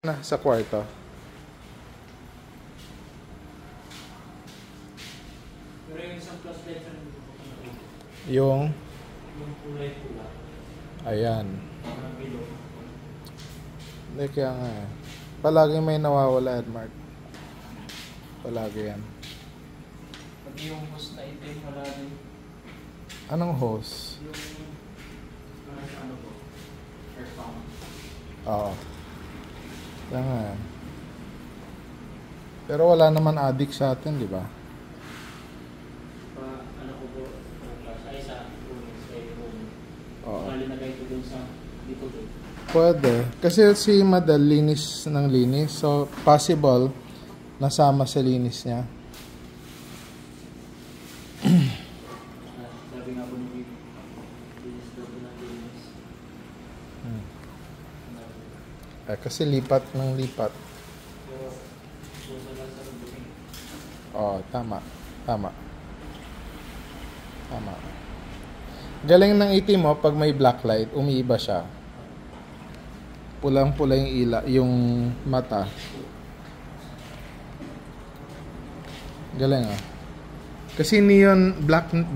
Na sa kwarto. Pero yung isang plus light Yung kulay pula. ayan. Parang bilog. Hindi kaya nga eh. Palagi may nawawala, Edmart. Palagi yan. Pag yung hose na itim, wala din. Anong hose? Yung ano po? Air pump. Oo. Kaya nga yan. Pero wala naman addict sa atin, di ba? Ano ko po? Ay sa room. Sa room. Oo. Malinagay ko dun sa dito doon. Pwede. Kasi si Madal linis ng linis. So, possible nasama sa linis niya. Sabi nga po nung linis daw po ng linis. Kasi lipat ng lipat. Pero susa lang sa booking. Oo, tama. Tama. Tama. Galing ng itim mo, pag may black light, umiiba siya. Pulang-pula yung mata. Galing ah. Kasi neon,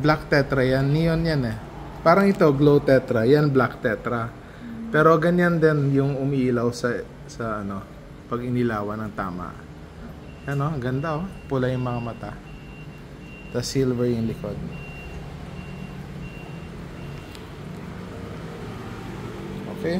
black tetra yan. Neon yan eh. Parang ito, glow tetra. Yan, black tetra. Pero ganyan din yung umiilaw sa ano, pag inilawan ng tama. Ano, ang ganda oh. Pula yung mga mata. Tapos silver yung likod. Okay?